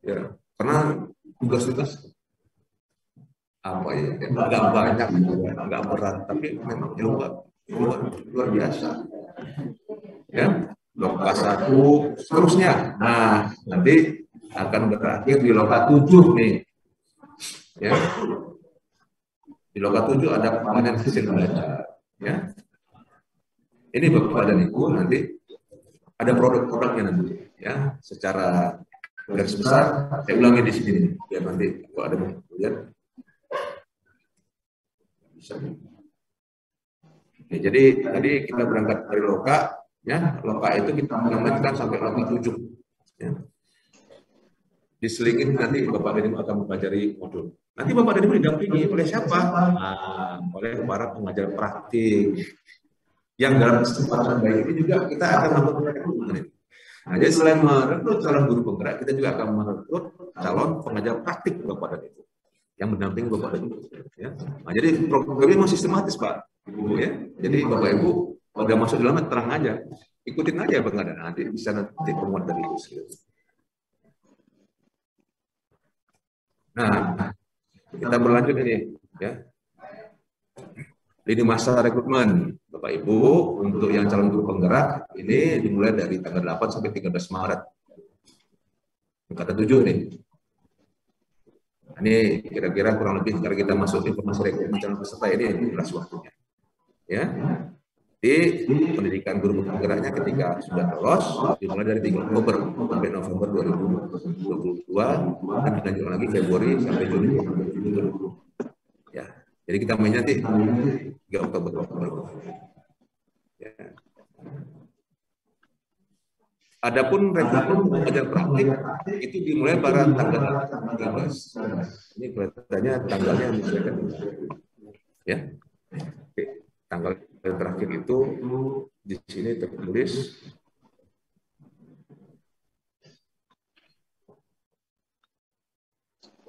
Ya, karena tugas-tugas apa ya, nggak banyak, nggak berat, tapi memang luar biasa. Ya, loka 1, seterusnya. Nah, nanti akan berakhir di loka 7 nih. Ya, di loka 7 ada panen hasil belajar. Ya, ini Bapak dan Ibu nanti ada produk-produknya nanti. Ya, secara garis besar saya ulangi di sini biar nanti kalau ada yang lihat bisa. Oke, jadi tadi kita berangkat dari loka, ya loka itu kita mengamankan sampai loka 7. Ya. Diselingin nanti Bapak dan Ibu akan mempelajari modul. Nanti Bapak dan Ibu didampingi oleh siapa? Nah, oleh para pengajar praktik. Yang dalam kesempatan baik ini juga kita akan melakukan rekrutmen. Nah, jadi selain merekrut calon guru penggerak, kita juga akan merekrut calon pengajar praktik Bapak dan Ibu yang mendampingi Bapak dan Ibu. Ya. Nah, jadi programnya memang sistematis Pak Ibu ya. Jadi Bapak Ibu kalau udah masuk dalamnya terang aja, ikutin aja Bang Ada. Nanti bisa nanti penguat dari itu. Nah, kita berlanjut ini ya. Lini masa rekrutmen Bapak Ibu untuk yang calon guru penggerak ini dimulai dari tanggal 8 sampai 13 Maret. Angkatan 7 nih. Ini kira-kira kurang lebih kalau kita masuk informasi rekrutmen calon peserta ini jelas waktunya. Ya. Di pendidikan guru penggeraknya ketika sudah lolos dimulai dari 3 Oktober sampai November 2022 dan dilanjut lagi Februari sampai Juni 2020. Ya. Jadi kita mainnya nanti 3 Oktober. Ya. Adapun rekrutmen pengajar praktik itu dimulai pada tanggal 13. Ini kelihatannya tanggalnya misalkan. Ya. Oke. Tanggal terakhir itu di sini tertulis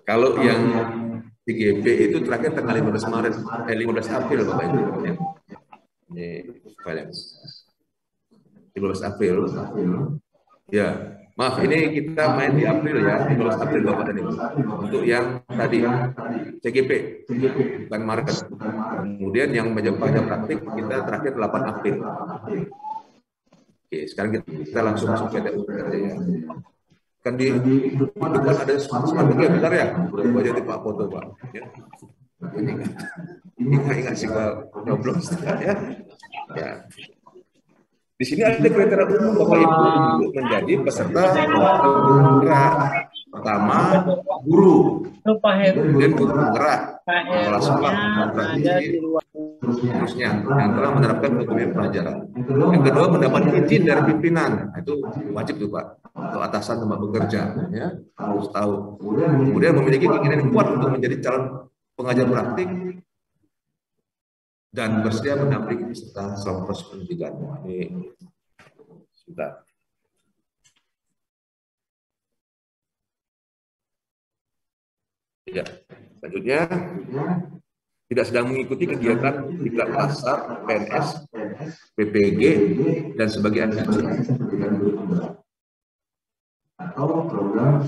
kalau yang TGP itu terakhir tanggal 15 Maret, 15 April Bapak Ibu. Ya. Ini file 15 April. Ya, maaf ini kita main di April ya, 15 April Bapak dan Ibu. Untuk yang tadi CGP, bukan Maret. Kemudian yang pajak praktik kita terakhir 8 April. Oke, sekarang kita langsung masuk ke PTU aja ya. Kan di itu kan ada spanduk ya, bentar ya. Coba aja Pak foto Pak. Ya. Ini ingat sih Pak nyoblos ya. Ya. Di sini ada kriteria umum Bapak Ibu untuk menjadi peserta penggerak. Pertama, guru. Kemudian guru penggerak. Kepala sekolah, terusnya yang telah menerapkan dokumen pelajaran. Yang kedua, mendapat izin dari pimpinan. Itu wajib tuh Pak. Atau atasan tempat bekerja. Ya, harus tahu. Kemudian memiliki keinginan yang kuat untuk menjadi calon pengajar praktik dan bersedia mendampingi peserta selama proses pendidikan. Ini sudah. Ya, selanjutnya tidak sedang mengikuti kegiatan diklat pasar, PNS, PPG, dan sebagai anak atau program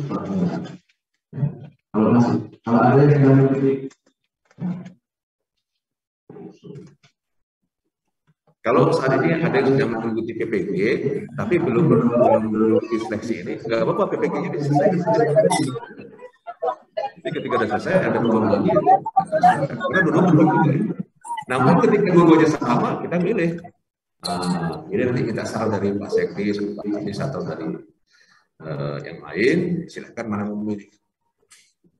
kalau ada yang sedang mengikuti. Kalau saat ini ada yang sudah mengikuti PPG, tapi belum mengikuti seleksi ini, nggak apa-apa PPG-nya diselesaikan. Jadi ketika sudah selesai, ada peluang lagi. Karena dulu begitu. Namun ketika dua-duanya sama, kita milih. Ini nanti kita saran dari Pak Sekdis, Pak Kadis, atau dari yang lain, silakan mana memilih.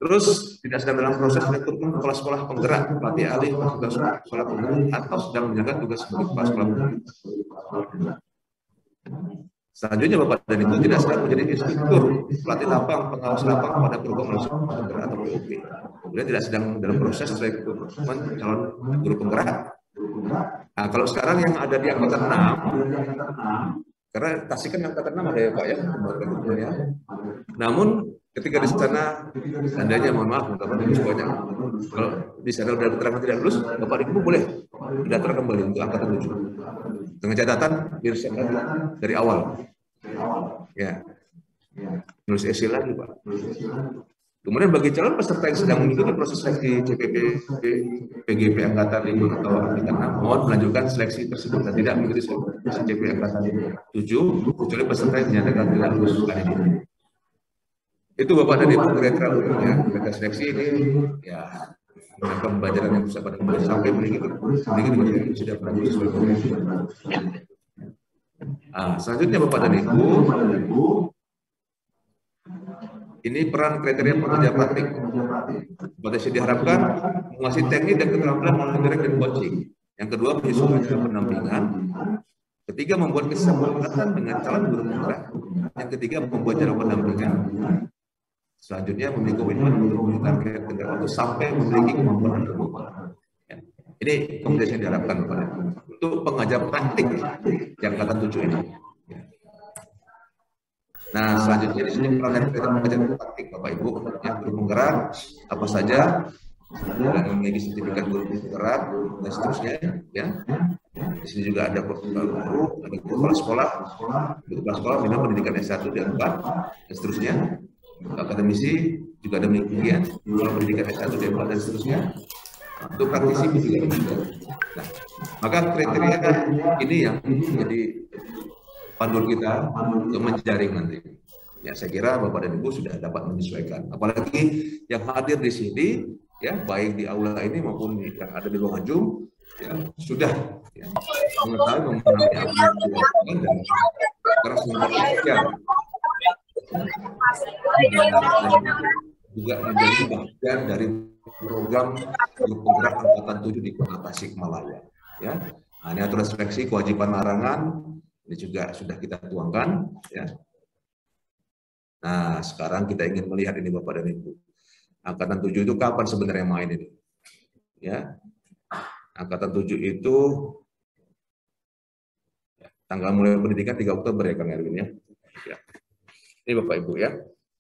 Terus tidak sedang dalam proses rekrutmen kepala sekolah penggerak, pelatih alih, tugas sekolah penggerak, atau sedang menjalankan tugas sebagai kepala sekolah penggerak. Selanjutnya Bapak dan Ibu tidak sedang menjadi instruktur, pelatih lapang, pengawas lapang pada program sekolah penggerak atau POP. Kemudian tidak sedang dalam proses rekrutmen calon guru penggerak. Nah, kalau sekarang yang ada di angkatan 6, karena Tasik kan angkatan 6 ada ya Pak ya, ya. Namun ketika di sana seandainya mohon maaf teman-teman semuanya, kalau di sana sudah keterangan tidak lulus, Bapak Ibu boleh daftar kembali untuk angkatan 7 dengan catatan diresahkan dari awal. Ya. nulis esai lagi Pak. Kemudian bagi calon peserta yang sedang mengikuti proses seleksi CPP, PGP Angkatan 5 atau Angkatan 6, mohon melanjutkan seleksi tersebut dan tidak mengikuti seleksi CPP Angkatan 7, kecuali peserta yang dinyatakan tidak lulus kali ini. Itu Bapak dan Ibu kriteria umumnya. Kriteria seleksi ini ya pembelajaran yang bisa pada sampai memiliki sudah pernah sesuai dengan. Selanjutnya Bapak dan Ibu, ini peran kriteria pengajar praktik. Potensi diharapkan menguasai teknik dan keterampilan monitoring dan coaching. Yang kedua, menyesuaikan cara pendampingan. Ketiga, membuat kesepakatan dengan calon guru penggerak. Yang ketiga, membuat cara pendampingan. Selanjutnya, memiliki komitmen untuk target tenggat waktu sampai memiliki kemampuan tersebut. Ini kompetensi yang diharapkan untuk pengajar praktik yang angkatan 7 ini. Nah, selanjutnya di sini peran dari pengajar praktik Bapak Ibu, yang guru penggerak apa saja yang memiliki sertifikat guru penggerak dan seterusnya, ya. Di sini juga ada guru, ada kepala sekolah minat pendidikan S1 dan 4 dan seterusnya. Akademisi juga ada demikian, pendidikan S1 dan 4 dan seterusnya. Untuk praktisi juga. Nah, maka kriteria ini yang menjadi panduan kita untuk menjaring nanti. Ya, saya kira Bapak dan Ibu sudah dapat menyesuaikan. Apalagi yang hadir di sini, ya baik di aula ini maupun yang ada di ruangan Zoom, ya sudah ya, mengetahui memahami apa yang dilakukan dan sekarang semua juga menjadi bagian dari program guru penggerak angkatan 7 di Kota Tasikmalaya. Ya, nah, ini aturan seleksi kewajiban larangan. Ini juga sudah kita tuangkan, ya. Nah, sekarang kita ingin melihat ini Bapak dan Ibu. Angkatan 7 itu kapan sebenarnya main ini? Ya. Angkatan 7 itu ya, tanggal mulai pendidikan 3 Oktober ya Kang Erwin ya. Ya. Ini Bapak Ibu ya.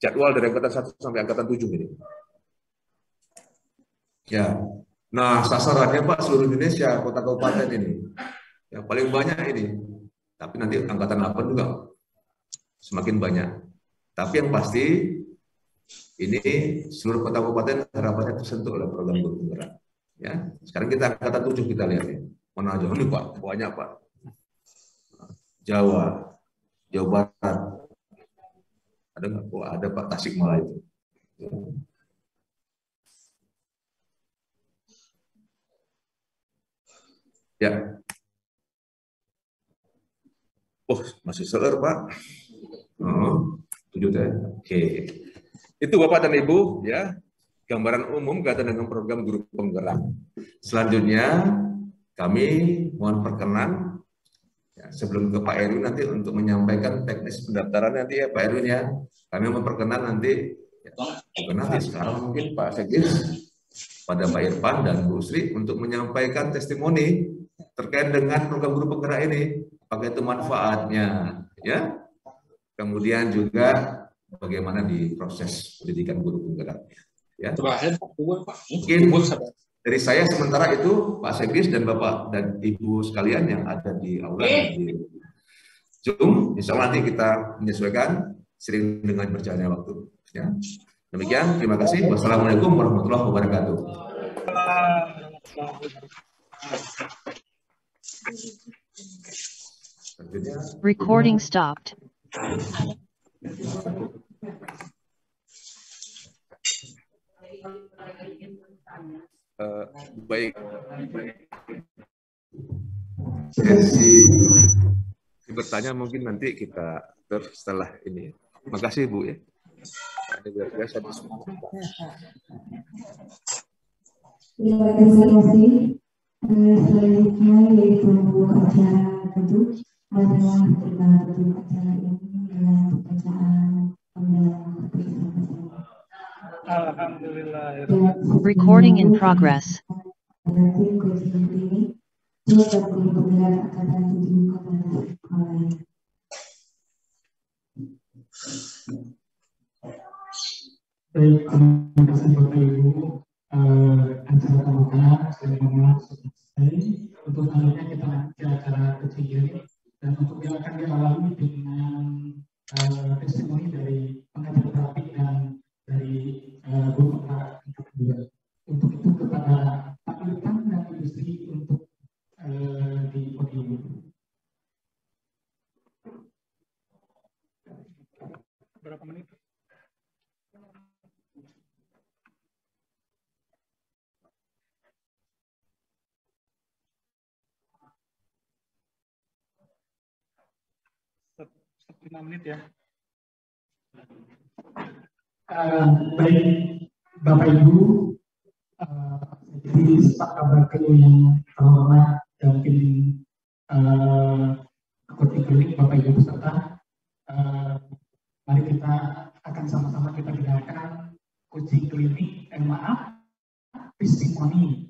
Jadwal dari angkatan 1 sampai angkatan 7 ini. Ya. Nah, sasarannya Pak seluruh Indonesia, kota kabupaten ini. Ya, paling banyak ini. Tapi nanti angkatan 8 juga semakin banyak. Tapi yang pasti ini seluruh kota kabupaten harapannya tersentuh oleh program guru penggerak. Ya, sekarang kita angkatan 7 kita lihat ya. Mana aja ini Pak, banyak Pak. Jawa Barat. Ada nggak? Oh, ada Pak Tasikmalaya itu. Ya. Oh, masih seler, Pak. Oh, 7 deh. Oke. Itu Bapak dan Ibu, ya. Gambaran umum kaitan dengan program guru penggerak. Selanjutnya, kami mohon perkenan, ya, sebelum ke Pak Erwin nanti untuk menyampaikan teknis pendaftaran nanti ya Pak Erwin ya. Kami memperkenan nanti, ya, bukan nanti, sekarang mungkin Pak Sekdes, pada Pak Irfan dan Bu Sri untuk menyampaikan testimoni terkait dengan program guru penggerak ini. Apakah itu manfaatnya, ya? Kemudian juga bagaimana di proses pendidikan guru penggeraknya, ya. Mungkin dari saya sementara itu Pak Sekdes dan Bapak dan Ibu sekalian yang ada di aula di Zoom, insya Allah nanti kita menyesuaikan sering dengan berjalannya waktu. Ya. Demikian, terima kasih. Wassalamualaikum warahmatullahi wabarakatuh. Recording stopped. Baik. Sesi bertanya mungkin nanti kita setelah ini. Makasih Bu ya. Terima kasih. Selanjutnya yaitu acara tentu adalah kita tutup acara ini dengan bacaan pembelaan. Alhamdulillah. Recording in progress. Berarti kursi ini juga guru penggerak angkatan 7 Kota Tasikmalaya. Baik, terima kasih Bapak Ibu. Acara pembukaan seremonial sudah selesai. Untuk selanjutnya kita lanjut ke acara kecil dan untuk yang akan dialami dengan testimoni dari 5 menit ya. Baik Bapak Ibu, jadi Pak Kabar yang terhormat dan tim coaching klinik Bapak Ibu peserta, mari kita akan sama-sama kita dengarkan coaching klinik, testimoni.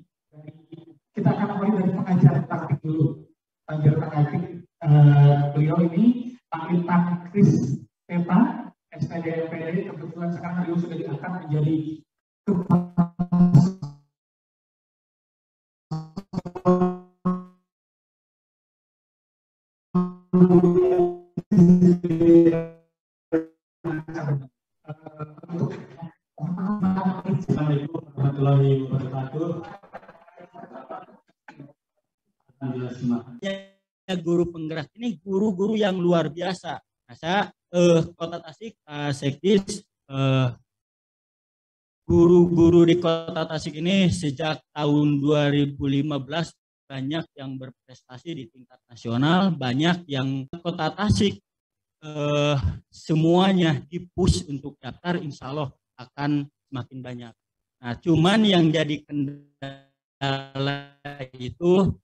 Kita akan mulai dari pengajaran praktik dulu. Pengajaran praktik beliau ini Pak Kris Pepa, SPD MPD, kebetulan sekarang beliau sudah diangkat menjadi Assalamualaikum warahmatullahi wabarakatuh. Guru penggerak ini guru-guru yang luar biasa. Nah, saya Kota Tasik, Sekdis, guru-guru di Kota Tasik ini sejak tahun 2015 banyak yang berprestasi di tingkat nasional, banyak yang Kota Tasik semuanya dipush untuk daftar, insya Allah akan semakin banyak. Nah, cuman yang jadi kendala itu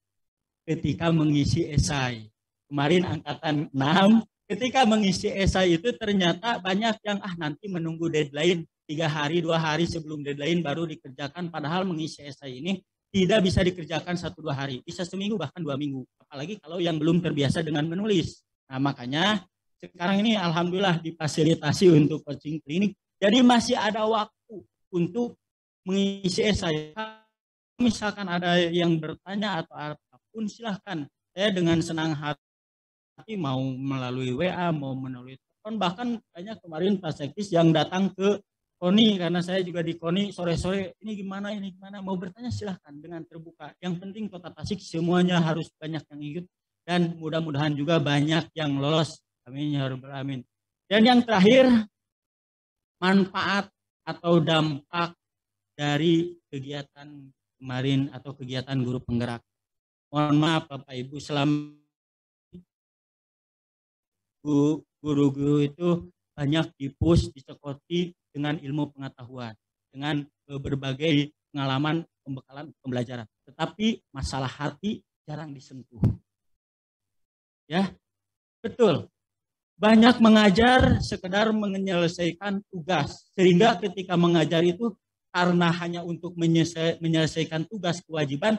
ketika mengisi esai. Kemarin angkatan 6, ketika mengisi esai itu ternyata banyak yang nanti menunggu deadline 3 hari, 2 hari sebelum deadline baru dikerjakan. Padahal mengisi esai ini tidak bisa dikerjakan 1-2 hari, bisa seminggu bahkan 2 minggu. Apalagi kalau yang belum terbiasa dengan menulis. Nah, makanya sekarang ini alhamdulillah difasilitasi untuk coaching klinik. Jadi masih ada waktu untuk mengisi esai. Misalkan ada yang bertanya atau apapun silahkan. Saya dengan senang hati mau melalui WA, mau melalui telepon. Bahkan banyak kemarin Pak Sekdis yang datang ke KONI, karena saya juga di KONI sore-sore, ini gimana, mau bertanya silahkan dengan terbuka. Yang penting Kota Tasik semuanya harus banyak yang ikut dan mudah-mudahan juga banyak yang lolos. Amin ya rabbal alamin. Dan yang terakhir, manfaat atau dampak dari kegiatan kemarin atau kegiatan guru penggerak. Mohon maaf Bapak Ibu, selama guru-guru itu banyak dipush, dicekoti dengan ilmu pengetahuan, dengan berbagai pengalaman, pembekalan, pembelajaran. Tetapi masalah hati jarang disentuh. Ya, betul. Banyak mengajar sekedar menyelesaikan tugas, sehingga ketika mengajar itu karena hanya untuk menyelesaikan tugas kewajiban,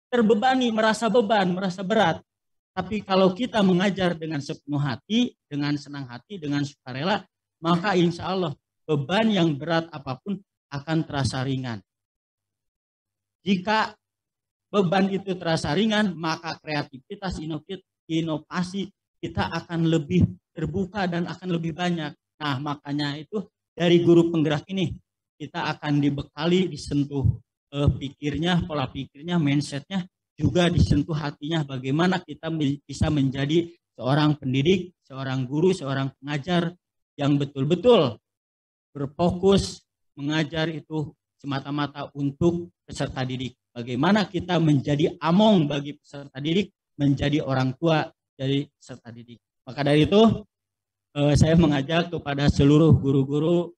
terbebani, merasa beban, merasa berat. Tapi kalau kita mengajar dengan sepenuh hati, dengan senang hati, dengan sukarela, maka insya Allah beban yang berat apapun akan terasa ringan. Jika beban itu terasa ringan, maka kreativitas, inovasi kita akan lebih terbuka dan akan lebih banyak. Nah, makanya itu dari guru penggerak ini kita akan dibekali, disentuh pikirnya, pola pikirnya, mindsetnya, juga disentuh hatinya bagaimana kita bisa menjadi seorang pendidik, seorang guru, seorang pengajar yang betul-betul berfokus mengajar itu semata-mata untuk peserta didik. Bagaimana kita menjadi among bagi peserta didik, menjadi orang tua dari peserta didik. Maka dari itu saya mengajak kepada seluruh guru-guru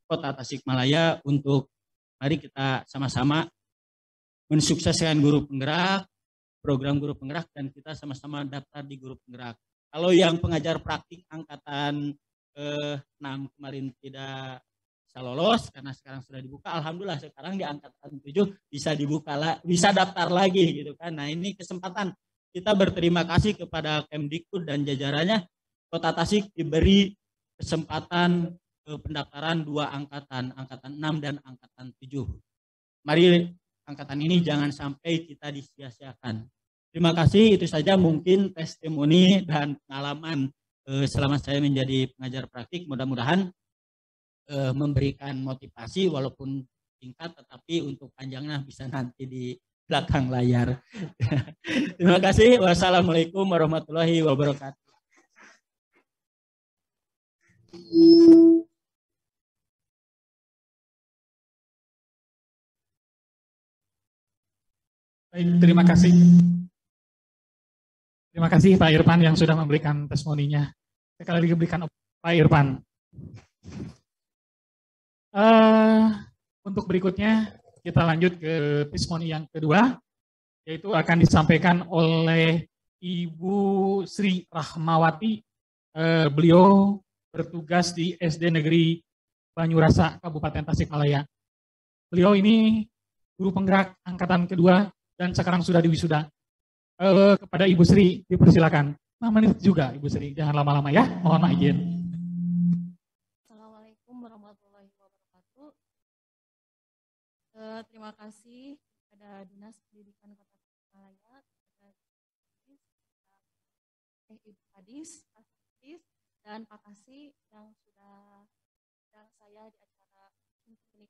Kota Tasikmalaya untuk mari kita sama-sama mensukseskan guru penggerak, program guru penggerak, dan kita sama-sama daftar di guru penggerak. Kalau yang pengajar praktik angkatan 6 kemarin tidak bisa lolos karena sekarang sudah dibuka, alhamdulillah sekarang di angkatan 7 bisa dibuka, bisa daftar lagi gitu kan. Nah, ini kesempatan kita berterima kasih kepada Kemdikbud dan jajarannya. Kota Tasik diberi kesempatan pendaftaran 2 angkatan 6 dan angkatan 7. Mari angkatan ini jangan sampai kita disia-siakan. Terima kasih, itu saja mungkin testimoni dan pengalaman selama saya menjadi pengajar praktik. Mudah-mudahan memberikan motivasi walaupun singkat, tetapi untuk panjangnya bisa nanti di belakang layar. Terima kasih. Wassalamualaikum warahmatullahi wabarakatuh. Baik, terima kasih. Terima kasih Pak Irfan yang sudah memberikan testimoninya. Sekali lagi berikan Pak Irfan. Untuk berikutnya kita lanjut ke testimoni yang kedua, yaitu akan disampaikan oleh Ibu Sri Rahmawati. Beliau bertugas di SD Negeri Banyurasa, Kabupaten Tasikmalaya. Beliau ini guru penggerak angkatan kedua dan sekarang sudah diwisuda. Kepada Ibu Sri dipersilakan. 5 menit juga Ibu Sri, jangan lama-lama ya, mohon izin. Assalamualaikum warahmatullahi wabarakatuh. Terima kasih kepada Dinas Pendidikan Kota Tasikmalaya, kepada Ibu Kadis, Pak Kadis, dan Pak Kasih yang sudah undang saya di acara ini.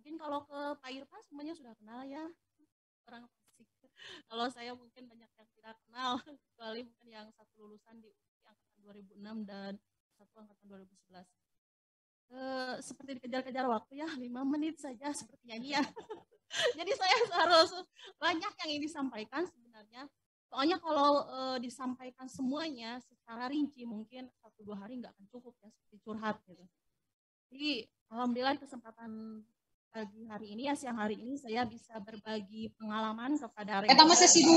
Mungkin kalau ke Pak Irfan semuanya sudah kenal ya, orang Tasik. Kalau saya mungkin banyak yang tidak kenal, kecuali mungkin yang satu lulusan di angkatan 2006 dan satu angkatan 2011. Seperti dikejar-kejar waktu ya, 5 menit saja seperti nyanyi ya. Jadi saya harus banyak yang ingin disampaikan sebenarnya. Soalnya kalau disampaikan semuanya secara rinci mungkin 1-2 hari nggak akan cukup ya, seperti curhat gitu. Jadi alhamdulillah kesempatan pagi hari ini ya, siang hari ini saya bisa berbagi pengalaman kepada sesi 2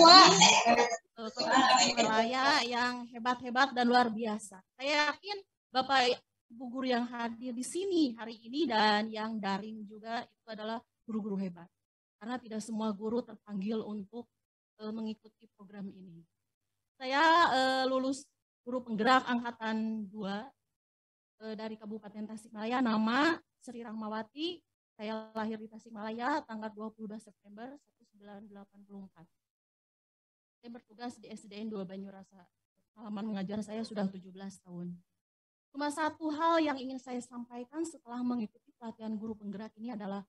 Kota Tasikmalaya yang hebat-hebat dan luar biasa. Saya yakin Bapak Ibu guru yang hadir di sini hari ini dan yang daring juga itu adalah guru-guru hebat. Karena tidak semua guru terpanggil untuk mengikuti program ini. Saya lulus guru penggerak angkatan 2 dari Kabupaten Tasikmalaya, nama Sri Rahmawati. Saya lahir di Tasikmalaya tanggal 22 September 1984. Saya bertugas di SDN 2 Banyurasa. Pengalaman mengajar saya sudah 17 tahun. Cuma satu hal yang ingin saya sampaikan setelah mengikuti pelatihan guru penggerak ini adalah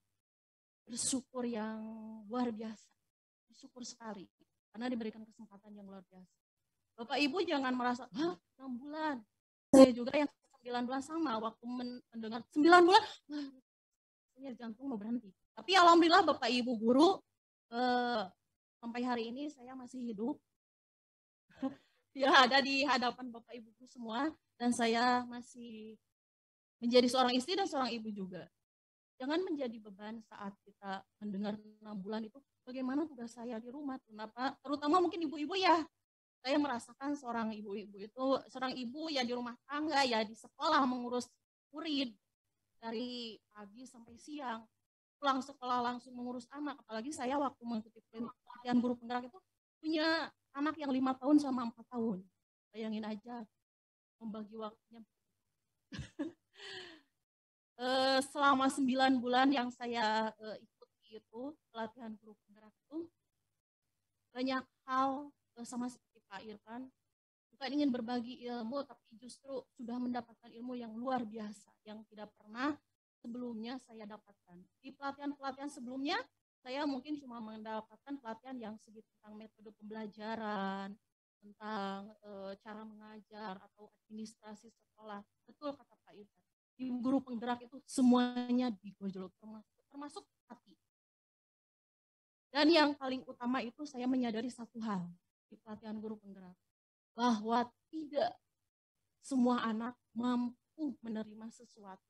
bersyukur yang luar biasa. Bersyukur sekali karena diberikan kesempatan yang luar biasa. Bapak Ibu jangan merasa, 6 bulan. Saya juga yang 9 bulan sama, waktu mendengar 9 bulan, jantung mau berhenti. Tapi alhamdulillah Bapak Ibu guru, sampai hari ini saya masih hidup. Ya, ada di hadapan Bapak Ibu guru semua, dan saya masih menjadi seorang istri dan seorang ibu juga. Jangan menjadi beban saat kita mendengar 6 bulan itu, bagaimana tugas saya di rumah, kenapa? Terutama mungkin ibu-ibu ya, saya merasakan seorang ibu-ibu itu, seorang ibu ya di rumah tangga, ya di sekolah mengurus murid, dari pagi sampai siang, pulang sekolah langsung mengurus anak. Apalagi saya waktu mengikuti pelatihan guru penggerak itu punya anak yang 5 tahun sama 4 tahun. Bayangin aja membagi waktunya. Selama 9 bulan yang saya ikuti itu pelatihan guru penggerak itu, banyak hal sama seperti Pak Irfan, bukan ingin berbagi ilmu, tapi justru sudah mendapatkan ilmu yang luar biasa, yang tidak pernah sebelumnya saya dapatkan. Di pelatihan-pelatihan sebelumnya, saya mungkin cuma mendapatkan pelatihan yang segi tentang metode pembelajaran, tentang cara mengajar, atau administrasi sekolah. Betul kata Pak Irfan, di guru penggerak itu semuanya digojlok, termasuk hati. Dan yang paling utama itu saya menyadari satu hal di pelatihan guru penggerak, bahwa tidak semua anak mampu menerima sesuatu.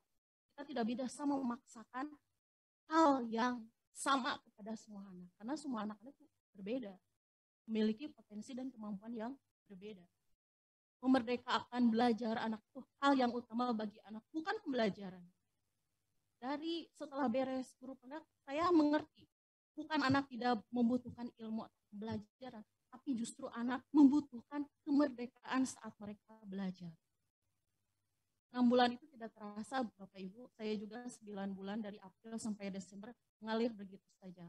Kita tidak bisa memaksakan hal yang sama kepada semua anak, karena semua anak itu berbeda, memiliki potensi dan kemampuan yang berbeda. Memerdekakan belajar anak itu hal yang utama bagi anak, bukan pembelajaran. Dari setelah beres guru penggerak, saya mengerti, bukan anak tidak membutuhkan ilmu atau pembelajaran, tapi justru anak membutuhkan kemerdekaan saat mereka belajar. 6 bulan itu tidak terasa Bapak Ibu, saya juga 9 bulan dari April sampai Desember mengalir begitu saja.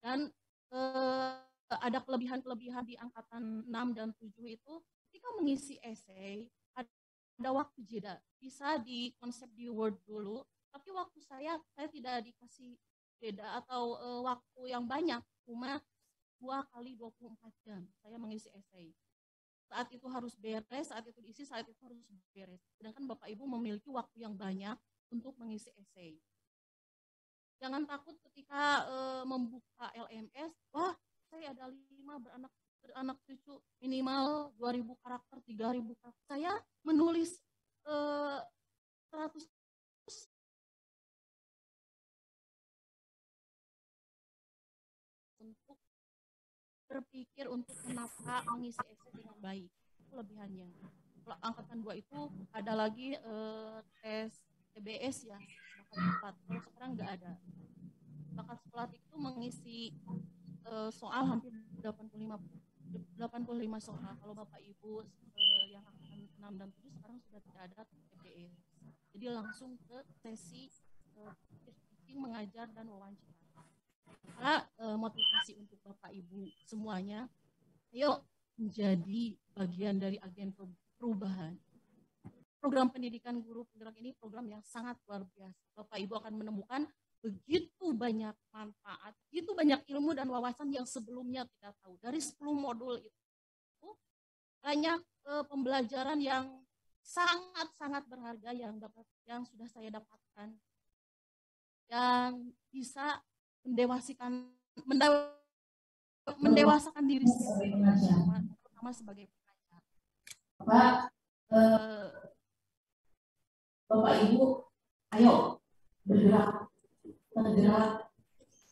Dan ada kelebihan-kelebihan di angkatan 6 dan 7 itu, ketika mengisi esai, ada waktu jeda, bisa di konsep di Word dulu, tapi waktu saya tidak dikasih jeda atau waktu yang banyak, cuma 2 kali 24 jam saya mengisi esai. Saat itu harus beres, saat itu diisi, saat itu harus beres. Sedangkan Bapak Ibu memiliki waktu yang banyak untuk mengisi esai. Jangan takut ketika membuka LMS, wah saya ada 5 beranak anak cucu minimal 2.000 karakter, 3.000 karakter. Saya menulis 100 untuk berpikir untuk kenapa mengisi essay dengan baik. Itu kelebihannya. Kalau angkatan 2 itu ada lagi tes TBS ya, bakat sekolah. Kalau sekarang nggak ada. Bakat sekolah itu mengisi soal hampir 85 soal. Kalau Bapak Ibu yang angkatan 6 dan 7 sekarang sudah tidak ada TBS. Jadi langsung ke sesi teaching, mengajar dan wawancara. Karena motivasi untuk Bapak Ibu semuanya, ayo menjadi bagian dari agen perubahan. Program pendidikan guru penggerak ini program yang sangat luar biasa. Bapak Ibu akan menemukan begitu banyak manfaat, begitu banyak ilmu dan wawasan yang sebelumnya tidak tahu. Dari 10 modul itu banyak pembelajaran yang sangat-sangat berharga yang sudah saya dapatkan, yang bisa mendewasakan diri sendiri, terutama sebagai pengajar. Bapak Ibu, ayo bergerak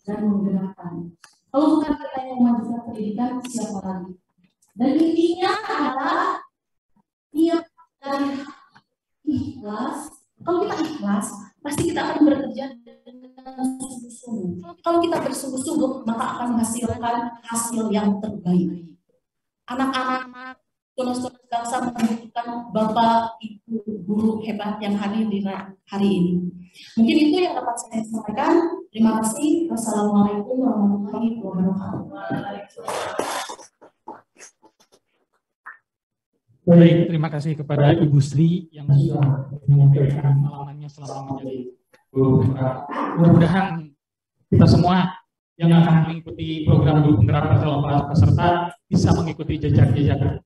dan menggerakkan. Kalau bukan kita yang memajukan pendidikan, siapa lagi? Dan intinya adalah tiap dari ikhlas. Kalau kita ikhlas, pasti kita akan bekerja dengan sungguh-sungguh. Kalau kita bersungguh-sungguh, maka akan menghasilkan hasil yang terbaik. Anak-anak tunas-tunas bangsa membutuhkan Bapak, Ibu, guru hebat yang hadir di hari ini. Mungkin itu yang dapat saya sampaikan. Terima kasih. Wassalamualaikum warahmatullahi wabarakatuh. Baik, terima kasih kepada Ibu Sri yang sudah menyampaikan pengalamannya selama menjadi guru penggerak. Mudah-mudahan kita semua yang akan mengikuti program guru penggerak atau para peserta bisa mengikuti jejak-jejak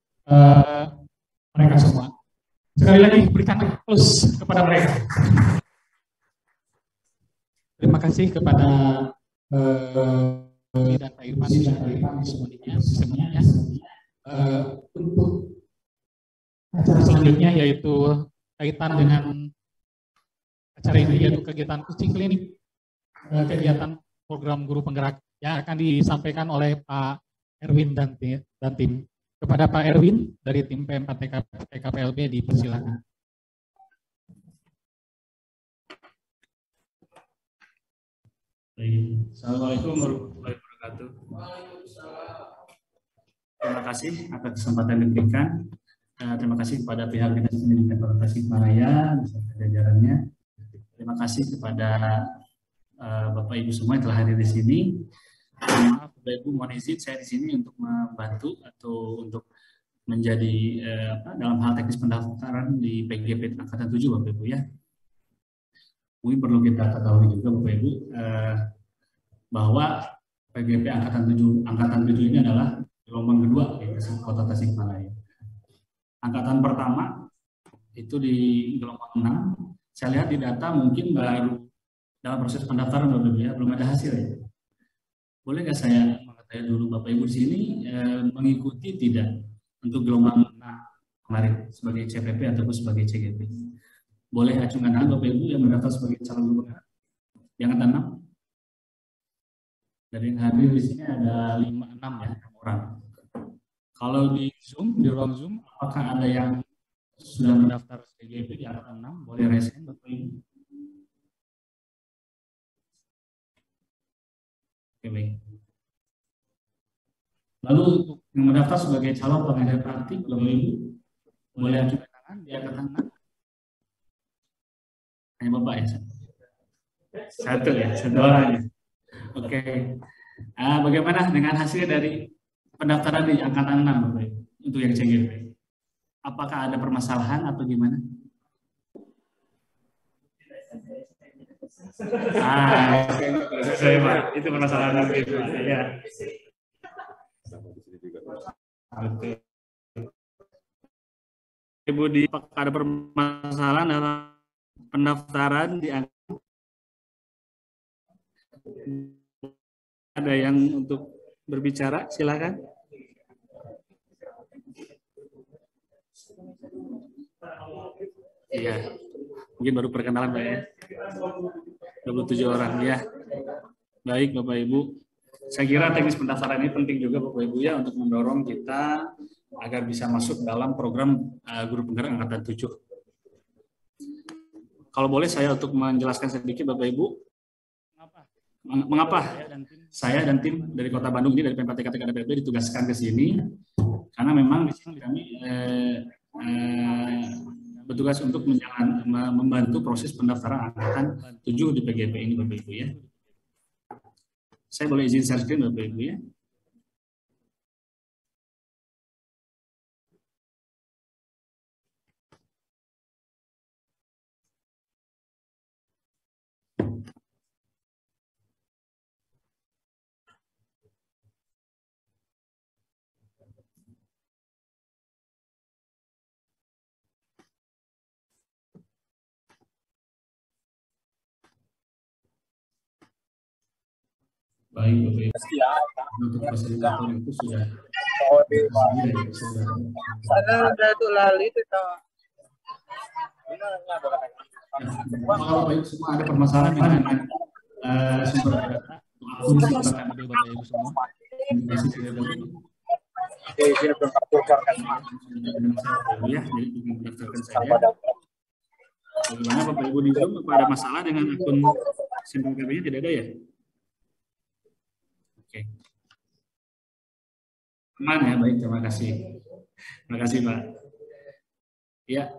mereka semua. Sekali lagi berikan aplaus kepada mereka. Terima kasih kepada dan Pak Irfan dan semuanya. Untuk acara selanjutnya yaitu kaitan dengan acara ini, yaitu kegiatan coaching klinik, kegiatan program guru penggerak yang akan disampaikan oleh Pak Erwin dan tim. Kepada Pak Erwin dari tim P4 TKPLB dipersilakan. Assalamualaikum warahmatullahi wabarakatuh. Terima kasih atas kesempatan yang diberikan. Terima kasih kepada pihak Dinas Pendidikan Kota Tasikmalaya beserta jajarannya. Terima kasih kepada Bapak Ibu semua yang telah hadir di sini. Maaf Bapak Ibu, mohon izin saya di sini untuk membantu atau untuk menjadi dalam hal teknis pendaftaran di PGP Angkatan 7 Bapak Ibu ya. Mungkin perlu kita ketahui juga Bapak Ibu bahwa PGP Angkatan 7 ini adalah gelombang kedua di Kota Tasikmalaya. Angkatan pertama itu di gelombang 6. Saya lihat di data mungkin baru dalam proses pendaftaran Bapak Ibu ya, belum ada hasil ya. Boleh nggak saya mengetahui dulu Bapak Ibu di sini mengikuti tidak untuk gelombang 6 kemarin sebagai CPP ataupun sebagai CGP? Boleh acungkan tangan Bapak Ibu yang mendaftar sebagai calon guru penggerak di angkatan 6? Dari yang hadir di sini ada 6 ya, 6 orang. Kalau di Zoom, di ruang Zoom, apakah ada yang sudah mendaftar CGP di angkatan 6? Boleh resen Bapak Ibu? Oke, baik. Lalu untuk yang mendaftar sebagai calon pengajar praktik, Bapak Ibu, boleh acungkan tangan di angkatan 6? Hanya Bapak ya? Satu ya, satu orang ya. Oke. Bagaimana dengan hasil dari pendaftaran di angkatan 6 Bapak Ibu untuk yang CGP? Apakah ada permasalahan atau gimana? Itu permasalahan mungkin Pak. Ya. Ibu, apakah ada permasalahan dalam pendaftaran di ada yang untuk berbicara, silakan. Iya, mungkin baru perkenalan Pak ya. 27 orang ya. Baik Bapak Ibu, saya kira teknis pendaftaran ini penting juga Bapak Ibu ya untuk mendorong kita agar bisa masuk dalam program guru penggerak angkatan 7. Kalau boleh saya untuk menjelaskan sedikit Bapak Ibu, mengapa saya dan tim dari Kota Bandung ini dari Pemprov DKI KDPB ditugaskan ke sini, karena memang di sini kami bertugas untuk membantu proses pendaftaran angkatan 7 di PGP ini Bapak Ibu ya. Saya boleh izin share screen Bapak Ibu ya. Baik Bapak Ibu, untuk fasilitator itu sudah. Sana udah itu lali itu tahu. Kalau Bapak Ibu semua ada permasalahan dengan sumber data, akun Bapak Ibu semua. Ya, jadi mendaftarkan saja. Bagaimana Bapak Ibu di Zoom? Apa ada masalah dengan akun SIM KB-nya? Tidak ada ya? Oke. Aman ya, baik, terima kasih. Terima kasih Pak. Ya.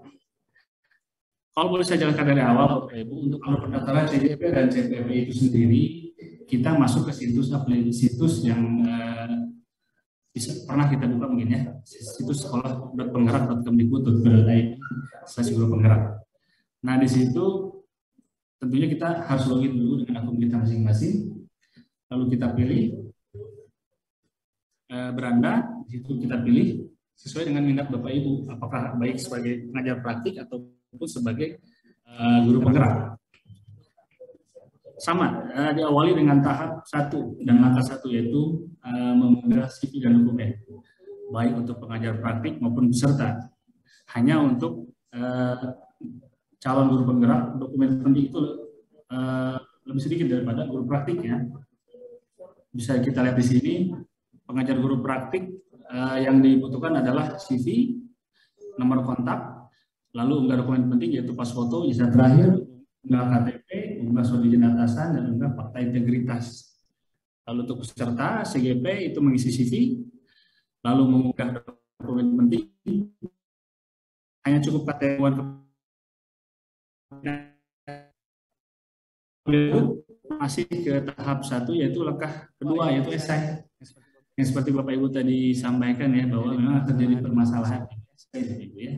Kalau boleh saya jelaskan dari awal Bapak Ibu, untuk pendaftaran CJP dan CPP itu sendiri, kita masuk ke situs yang pernah kita buka mungkin ya, situs sekolah.penggerak.kemdikbud.go.id/guru-penggerak. Nah di situ tentunya kita harus login dulu dengan akun kita masing-masing, lalu kita pilih beranda, di situ kita pilih sesuai dengan minat Bapak Ibu, apakah baik sebagai pengajar praktik ataupun sebagai guru penggerak. Sama, diawali dengan tahap 1 dan langkah 1 yaitu mengunggah CV dan dokumen, baik untuk pengajar praktik maupun peserta. Hanya untuk calon guru penggerak, dokumen penting itu lebih sedikit daripada guru praktiknya. Bisa kita lihat di sini, pengajar guru praktik yang dibutuhkan adalah CV, nomor kontak, lalu unggah dokumen penting yaitu pas foto, ijazah terakhir, unggah KTP, unggah surat izin atasan, dan unggah fakta integritas. Lalu untuk peserta CGP itu mengisi CV, lalu mengunggah dokumen penting, hanya cukup kategori masih ke tahap 1 yaitu langkah kedua yaitu esai. Yang seperti Bapak Ibu tadi sampaikan ya, bahwa memang terjadi permasalahan Ibu ya.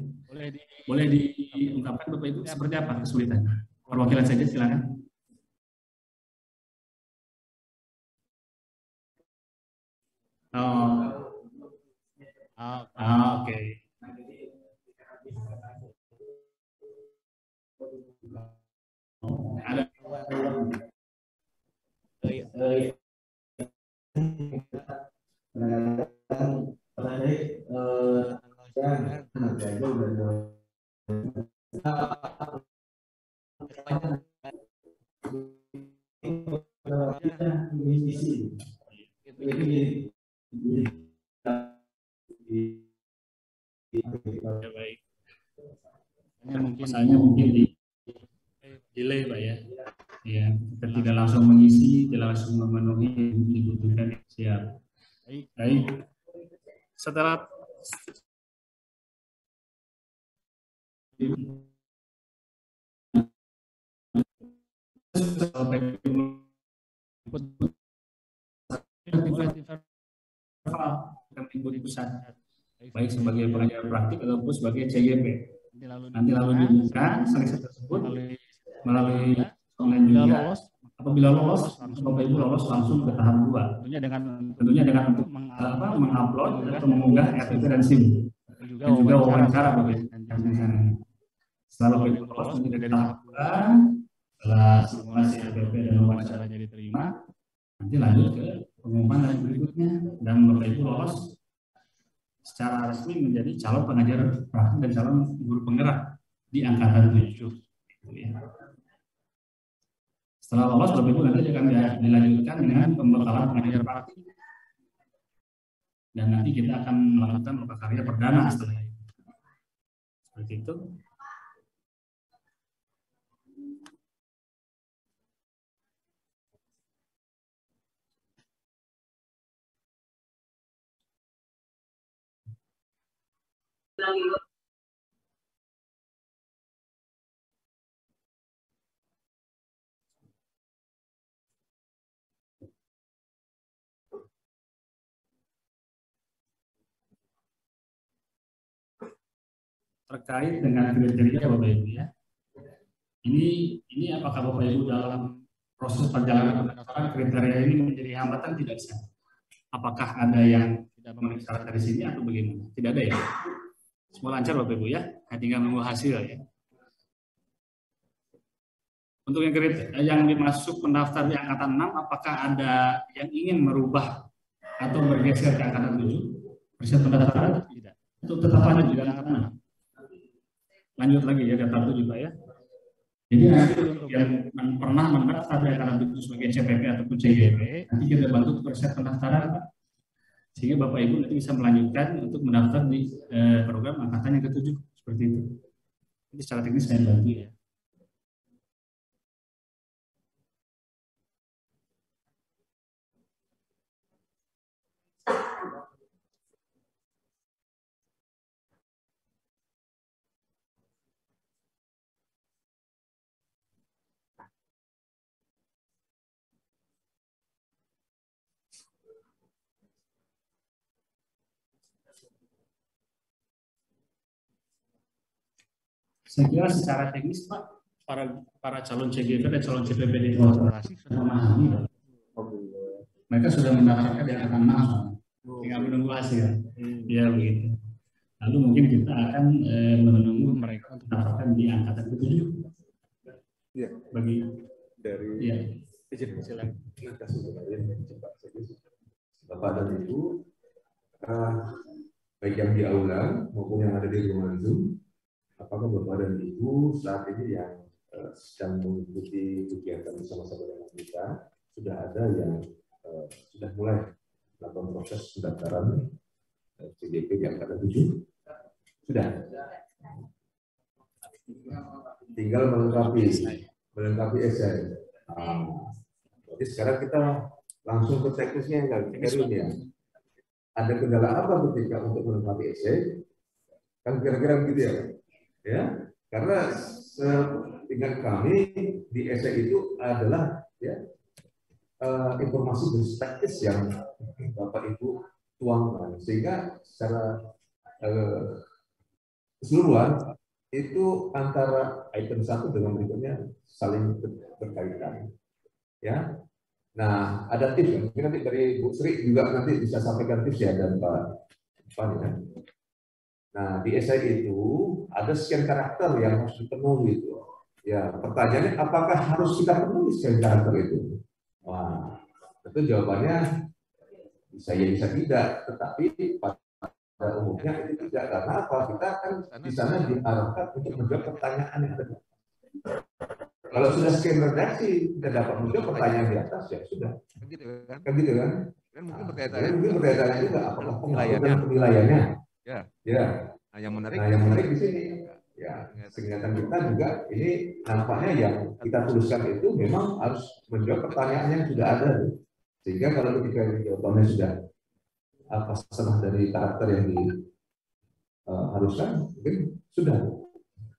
Boleh diungkapkan Bapak Ibu seperti apa kesulitan? Perwakilan saja silakan. Oke. Ada ya, baik. Mungkin di delay Pak ya. Ya, kita tidak langsung mengisi, tidak langsung memenuhi yang dibutuhkan. Siap. Baik. Setelah pusat, baik sebagai pengajar praktik ataupun sebagai CGP. Nanti lalu dibuka seleksi tersebut melalui online juga. Apabila lolos, Bapak Ibu lolos langsung ke tahap 2. Tentunya dengan untuk mengupload atau mengunggah RTP dan SIM. Dan juga wawancara Bapak Ibu. Setelah Bapak Ibu lolos menjadi dari tahap 2, setelah simulasi RTP dan wawancaranya diterima, nanti lanjut ke pengumuman berikutnya dan Bapak Ibu lolos secara resmi menjadi calon pengajar praktik dan calon guru penggerak di angkatan 7. Gitu ya. Setelah lolos, Bapak Ibu nanti akan dilanjutkan dengan pembekalan pengajar praktik. Dan nanti kita akan melakukan loka karya perdana setelah itu. Seperti itu. Terkait dengan kriteria Bapak Ibu ya. Ini apakah Bapak Ibu dalam proses perjalanan pendaftaran kriteria ini menjadi hambatan? Tidak bisa. Apakah ada yang tidak memenuhi syarat dari sini atau bagaimana? Tidak ada ya. Semua lancar Bapak Ibu ya. Tinggal menunggu hasil ya. Untuk yang dimasuk pendaftar di angkatan 6, apakah ada yang ingin merubah atau bergeser ke angkatan 7? Persiapan pendaftaran? Tidak. Untuk tetap lanjut di angkatan 6. Lanjut lagi ya daftar 7 Pak ya. Jadi nanti untuk yang pernah mendaftar di angkatan 7 sebagai CPP ataupun CGP, nanti kita bantu proses pendaftaran Pak. Sehingga Bapak Ibu nanti bisa melanjutkan untuk mendaftar di program angkatan yang ke-7 seperti itu. Jadi secara teknis saya bantu ya. Saya kira secara teknis Pak, para calon CGP dan calon CPP di korporasi sudah memahami. Mereka sudah mendaftarkan di angkatan 6, tinggal menunggu hasil. Ya begitu. Lalu mungkin kita akan menunggu mereka untuk mendaftarkan di angkatan ke-7. Iya. Bagi dari ya. silakan. Bapak dan Ibu, baik yang di aula maupun yang ada di ruangan Zoom, apakah Bapak dan Ibu saat ini yang sedang mengikuti kegiatan bersama-sama dengan kita sudah ada yang sudah mulai melakukan proses pendaftaran CGP di angkatan 7? Sudah. Tinggal melengkapi essay. Jadi sekarang kita langsung ke teknisnya ya. Ada kendala apa ketika untuk melengkapi essay? Kan kira-kira begitu ya. Ya, karena setingkat kami di essay itu adalah ya informasi berstatis yang Bapak Ibu tuangkan, sehingga secara keseluruhan itu antara item satu dengan berikutnya saling berkaitan. Ya, nah ada tips mungkin nanti dari Bu Sri juga nanti bisa sampaikan tips ya dan Pak ya. Nah, di essay itu ada sekian karakter yang harus dipenuhi itu. Ya, pertanyaannya apakah harus kita penuhi sekian karakter itu? Wah, tentu jawabannya bisa ya bisa tidak, tetapi pada umumnya itu tidak. Karena apa? Kita kan di sana diarahkan untuk menjawab pertanyaan yang ada. Kalau sudah sekian redaksi, kita dapat menjawab pertanyaan di atas ya sudah. Kan gitu kan? Kan mungkin berkaitan juga apakah penilaiannya. Ya. Nah, yang menarik di sini ya kegiatan kita juga ini nampaknya yang kita tuliskan itu memang harus menjawab pertanyaan yang sudah ada, sehingga kalau ketika jawabannya sudah apa setengah dari karakter yang diharuskan mungkin sudah.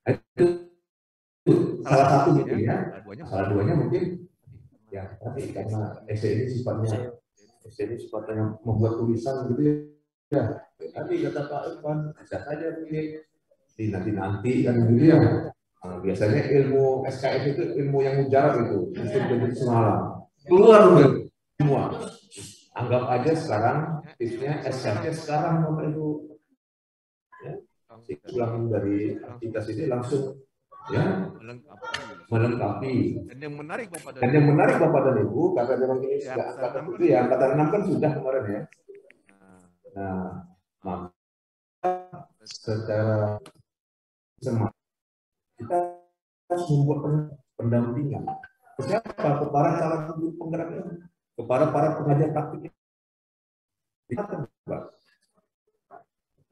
Itu salah satu mungkin ya. Salah duanya mungkin ya tapi karena essay ini sifatnya membuat tulisan gitu ya. Tadi kata Pak Irfan, bisa saja ini nanti kan gitu ya. Nah, biasanya ilmu SKS itu ilmu yang mujarab itu, jadi semalam keluar semua. Anggap aja sekarang tipsnya SKS sekarang Bapak Ibu. Ya, pulang dari aktivitas ini langsung ya melengkapi. Dan yang menarik Bapak dan Ibu karena memang ini sudah angkatan 7 ya, angkatan 6 kan sudah kemarin ya. Nah, secara semangat kita harus membuat pendampingan. Siapa? Kepada calon guru penggerak ini, kepada para pengajar praktik. Kita terbuka.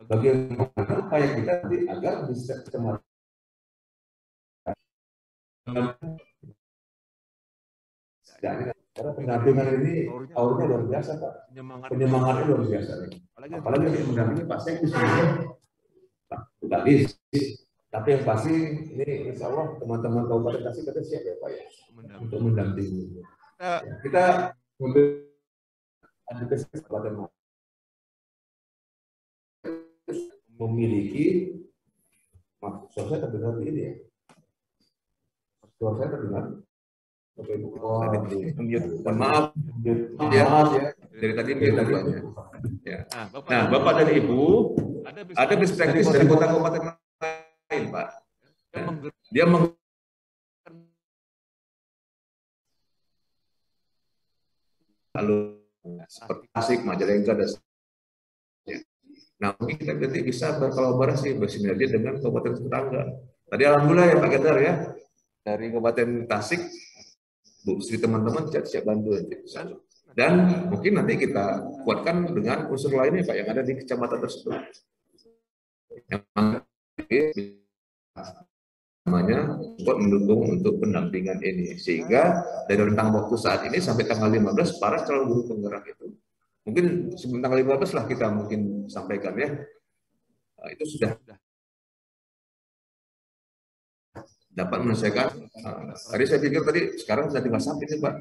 Bagaimana upaya kita agar bisa kecamatan karena pendampingan ini aurnya luar biasa, Pak. Penyemangatnya luar biasa. Apalagi yang mendampingi Pak Sekdes tadi. Tapi yang pasti ini insya Allah teman-teman Kabupaten Tasik kita siap ya Pak ya untuk mendampingi. Kita memiliki suara saya terdengar ini ya. Suara saya terdengar. Oke, maaf ya. Dari tadi ya. Nah, Bapak dan Ibu, ada best practice dari kota-kota lain, Pak. Dia lalu seperti Tasik, Majalengka dan ya. Nah, mungkin kita nanti bisa berkolaborasi, bersinergi dengan kabupaten tetangga. Tadi alhamdulillah ya Pak Gedar ya, dari Kabupaten Tasik, Bu Sri teman-teman siap bantu aja. Dan mungkin nanti kita kuatkan dengan unsur lainnya Pak yang ada di kecamatan tersebut. Yang namanya buat mendukung untuk pendampingan ini, sehingga dari rentang waktu saat ini sampai tanggal 15 para calon guru penggerak itu mungkin sebelum tanggal 15 lah kita mungkin sampaikan ya, itu sudah dapat menyelesaikan. Tadi saya pikir sekarang sudah tinggal submit ya Pak,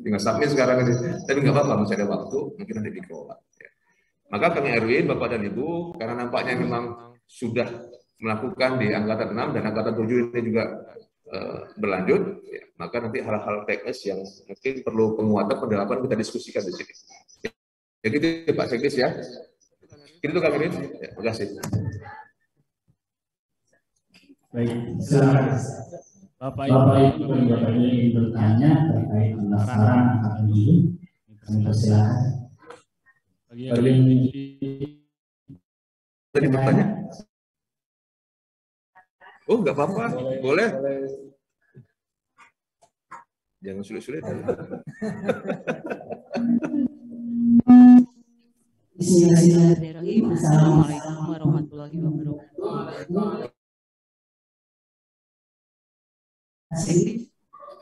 tinggal submit sekarang ini, tapi nggak apa-apa, masih ada waktu, mungkin nanti dikelola. Ya. Maka kami RW Bapak dan Ibu, karena nampaknya memang sudah melakukan di angkatan 6 dan angkatan 7 ini juga berlanjut, ya, maka nanti hal-hal teknis yang mungkin perlu penguatan pendalaman kita diskusikan di sini. Ya gitu ya, Pak Sekdes ya. Itu kami ini. Ya, terima kasih. Baik, Bapak Ibu ingin bertanya terkait pendaftaran angkatan ini, kami persilakan. Bagi tadi bertanya. Oh, nggak apa-apa, boleh. Jangan sulit-sulit. Bismillahirrahmanirrahim. Assalamualaikum warahmatullahi wabarakatuh.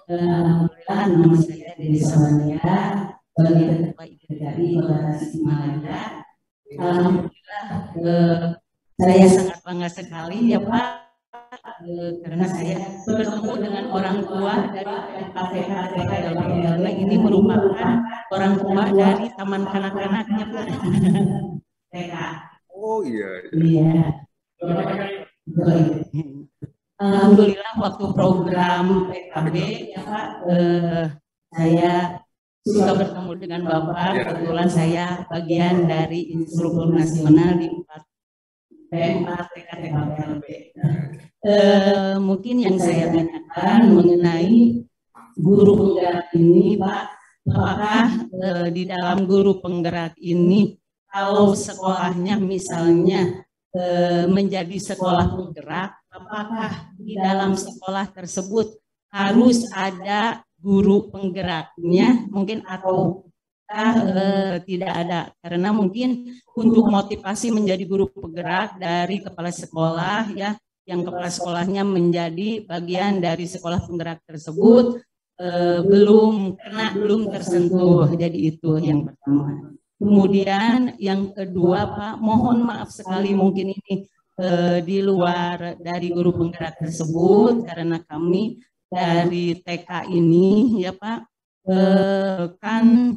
Alhamdulillah, nama saya Deni Samania, sebagai Ketua IKDKI Kota Tasikmalaya. Alhamdulillah, saya sangat bangga sekali ya Pak, karena saya bertemu dengan orang tua dari PMK-TK LPLB. Ini merupakan orang tua dari taman kanak-kanaknya Pak. TK. Oh iya. Iya. Alhamdulillah waktu program PKB ya Pak, saya suka bertemu dengan Bapak. Kebetulan saya bagian dari instruktur nasional di PMK TK-TKPLB. Mungkin yang saya tanyakan mengenai guru penggerak ini Pak, apakah di dalam guru penggerak ini kalau sekolahnya misalnya menjadi sekolah penggerak, apakah di dalam sekolah tersebut harus ada guru penggeraknya mungkin atau tidak ada, karena mungkin untuk motivasi menjadi guru penggerak dari kepala sekolah ya, yang kepala sekolahnya menjadi bagian dari sekolah penggerak tersebut belum tersentuh. Jadi itu yang pertama. Kemudian yang kedua Pak, mohon maaf sekali mungkin ini di luar dari guru penggerak tersebut, karena kami dari TK ini ya Pak, kan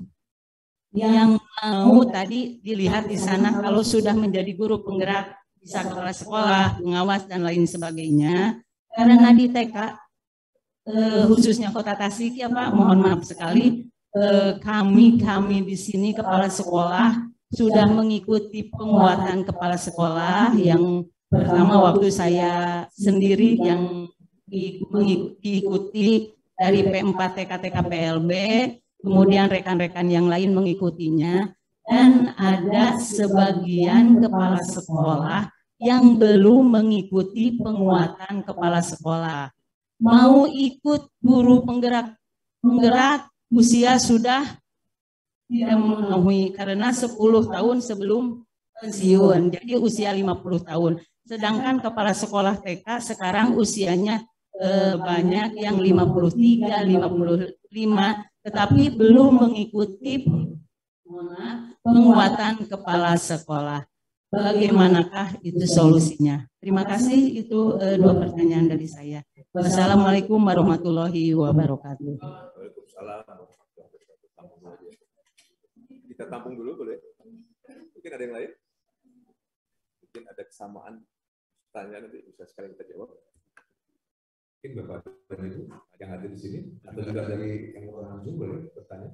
yang mau tadi dilihat di sana kalau sudah menjadi guru penggerak bisa kepala sekolah, pengawas dan lain sebagainya. Karena di TK khususnya Kota Tasik ya Pak, mohon maaf sekali, kami di sini kepala sekolah sudah mengikuti penguatan kepala sekolah. Yang pertama waktu saya sendiri yang diikuti dari P4 TK-TKPLB, kemudian rekan-rekan yang lain mengikutinya. dan ada sebagian kepala sekolah yang belum mengikuti penguatan kepala sekolah. Mau ikut guru penggerak usia sudah tidak memenuhi karena 10 tahun sebelum pensiun, jadi usia 50 tahun. Sedangkan kepala sekolah TK sekarang usianya banyak yang 53, 55, tetapi belum mengikuti penguatan kepala sekolah. Bagaimanakah itu solusinya? Terima kasih, itu 2 pertanyaan dari saya. Wassalamualaikum warahmatullahi wabarakatuh. Waalaikumsalam. Kita tampung dulu boleh? Mungkin ada yang lain? Mungkin ada kesamaan tanya nanti bisa sekali kita jawab. Mungkin Bapak itu yang ada di sini atau juga dari yang langsung boleh bertanya.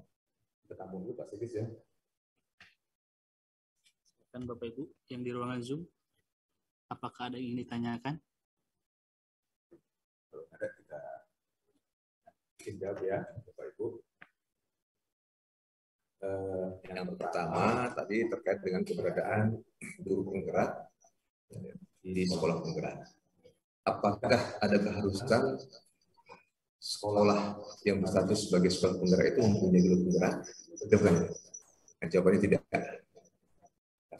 Kita tampung dulu Pak Sigis ya. Kan Bapak Ibu yang di ruangan Zoom, apakah ada yang ingin ditanyakan? Kalau ada kita jawab ya Bapak Ibu. Yang pertama tadi terkait dengan keberadaan guru penggerak di sekolah penggerak. Apakah ada keharusan sekolah yang berstatus sebagai sekolah penggerak itu mempunyai guru penggerak? Bukan. Jawabannya tidak.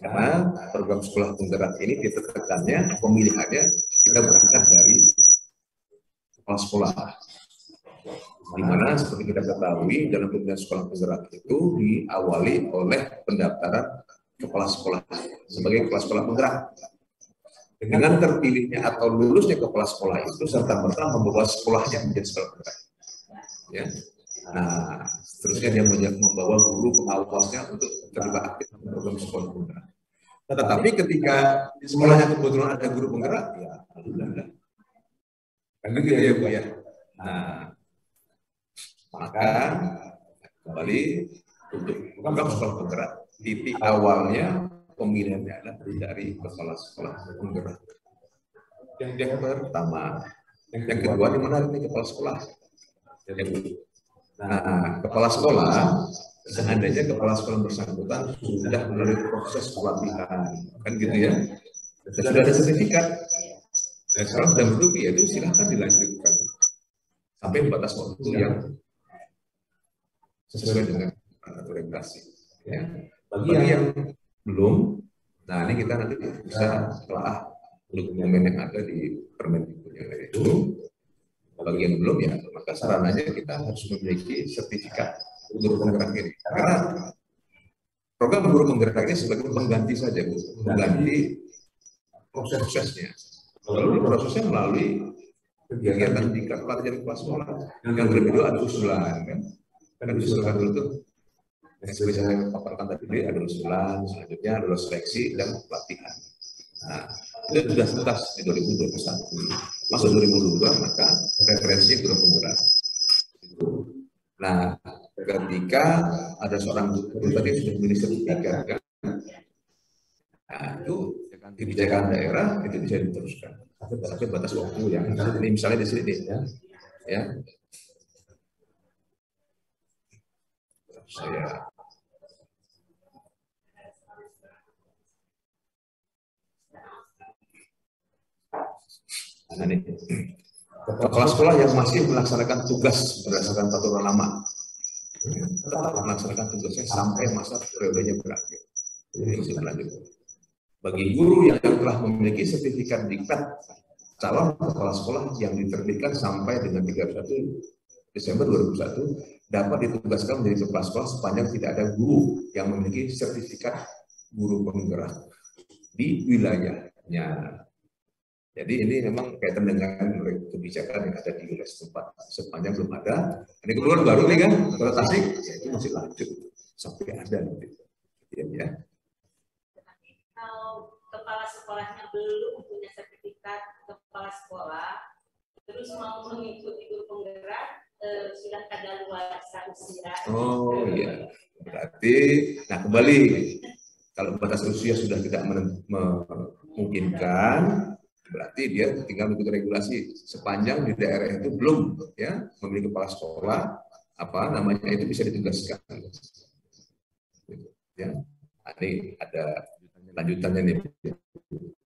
Karena program sekolah penggerak ini ditetapkannya pemilihannya kita berangkat dari kepala sekolah. Di mana seperti kita ketahui dalam pemilihan sekolah penggerak itu diawali oleh pendaftaran kepala sekolah sebagai kepala sekolah penggerak. Dengan terpilihnya atau lulusnya kepala sekolah itu serta-merta membawa sekolahnya menjadi sekolah penggerak. Ya. Nah, seterusnya dia membawa guru pengawasnya untuk terlibat aktif dalam program sekolah penggerak. Tetapi ketika di sekolahnya kebetulan ada guru penggerak, ya alhamdulillah. Kan gitu ya Bu ya. Nah, maka kembali untuk program sekolah penggerak, titik awalnya pemilihannya adalah dari kepala sekolah penggerak. Yang pertama, yang kedua di mana ini kepala sekolah. Nah, kepala sekolah seandainya kepala sekolah bersangkutan sudah melalui proses pelatihan, kan gitu ya, dan sudah ada sertifikat, dan sekarang sudah berdua, yaitu silahkan dilanjutkan sampai batas waktu yang sesuai dengan regulasi. Ya. Bagi yang belum, nah ini kita nanti bisa telah dokumen yang ada di Permendikbud yang lain itu. Bagi yang belum ya, maka sarananya kita harus memiliki sertifikat guru penggerak ini. Karena program guru penggerak ini sebagai pengganti saja, Bu. Mengganti prosesnya. Lalu prosesnya melalui kegiatan tingkat pelatihan kepala sekolah. Yang lebih dulu ada usulan, kan? Karena usulan dulu itu yang seperti saya paparkan tadi ada usulan, selanjutnya adalah seleksi dan pelatihan. Nah, itu sudah tuntas di 2021. Masuk 2022 maka referensi guru penggerak. Nah, ketika ada seorang guru tadi sudah memiliki sertifikat, kan? Nah, itu kebijakan daerah itu bisa diteruskan sampai batas waktu yang ini misalnya di sini ya. Saya kepala sekolah yang masih melaksanakan tugas berdasarkan peraturan lama tetap melaksanakan tugasnya sampai masa periodenya berakhir. Jadi masih lanjut. Bagi guru yang telah memiliki sertifikat diklat calon kepala sekolah yang diterbitkan sampai dengan 31 Desember 2001 dapat ditugaskan menjadi kepala sekolah sepanjang tidak ada guru yang memiliki sertifikat guru penggerak di wilayahnya. Jadi ini memang kaitan dengan kebijakan yang ada di wilayah setempat. Sepanjang belum ada, ini kebetulan baru nih kan, kalau Tasik, ya itu masih lanjut sampai ada nanti. Ya. Kalau kepala sekolahnya belum punya sertifikat kepala sekolah, terus mau mengikuti guru penggerak, sudah kadaluarsa usia. Oh iya, berarti, nah kembali, kalau batas usia sudah tidak memungkinkan, berarti dia tinggal mengikuti regulasi sepanjang di daerah itu belum ya memiliki kepala sekolah apa namanya itu bisa ditugaskan ya Nah, ini ada lanjutannya nih.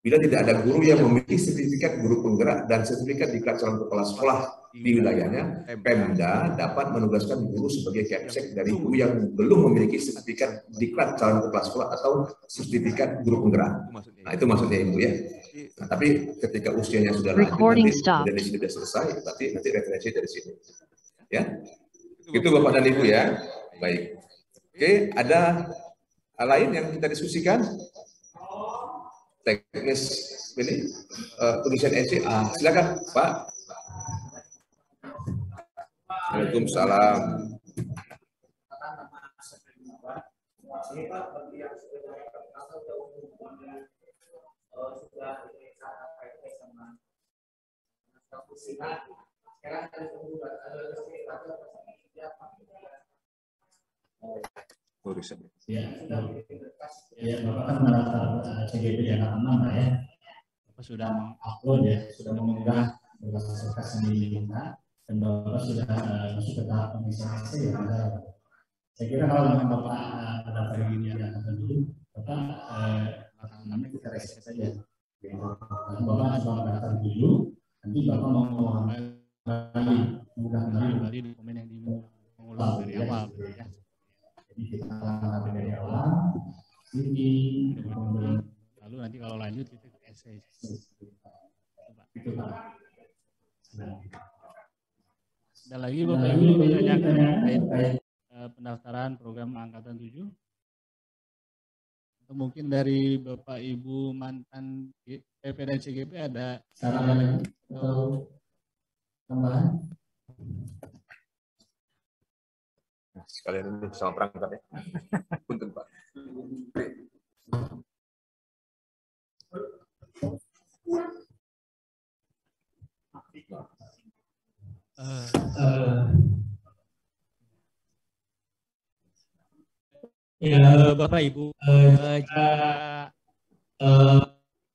Bila tidak ada guru yang memiliki sertifikat guru penggerak dan sertifikat diklat calon kepala sekolah di wilayahnya, Pemda dapat menugaskan guru sebagai kepsek dari guru yang belum memiliki sertifikat diklat calon kepala sekolah atau sertifikat guru penggerak. Nah, itu maksudnya Ibu ya. Nah, tapi ketika usianya sudah lanjut, nanti dari sini sudah selesai, berarti nanti referensi dari sini. Ya, itu Bapak dan Ibu ya. Baik. Oke, ada hal lain yang kita diskusikan? Teknis ini tulisan SC. Silakan Pak. Waalaikumsalam. Ya, Bapak kan mendaftar CGP di angkatan 6 ya. Bapak sudah mengupload ya, sudah mengunggah beberapa sertifikat yang diminta, dan Bapak sudah masuk ke tahap pemeriksaan SC ya. Saya kira kalau memang Bapak mendaftar di angkatan dulu, Bapak angkatan 6 kita reset saja. Bapak coba mendaftar dulu, nanti Bapak mau mengunggah kembali dokumen yang diulang dari awal ya. Jadi kita langkah dari awal, ini lalu nanti kalau lanjut kita ke essay. Itu Pak. Ada lagi Bapak Ibu ditanyakan terkait pendaftaran program angkatan 7? Atau mungkin dari Bapak Ibu mantan PP dan CGP ada saran lagi atau tambahan? Sekalian ini sama perangkat ya. Punten Pak. Ya Bapak Ibu, jika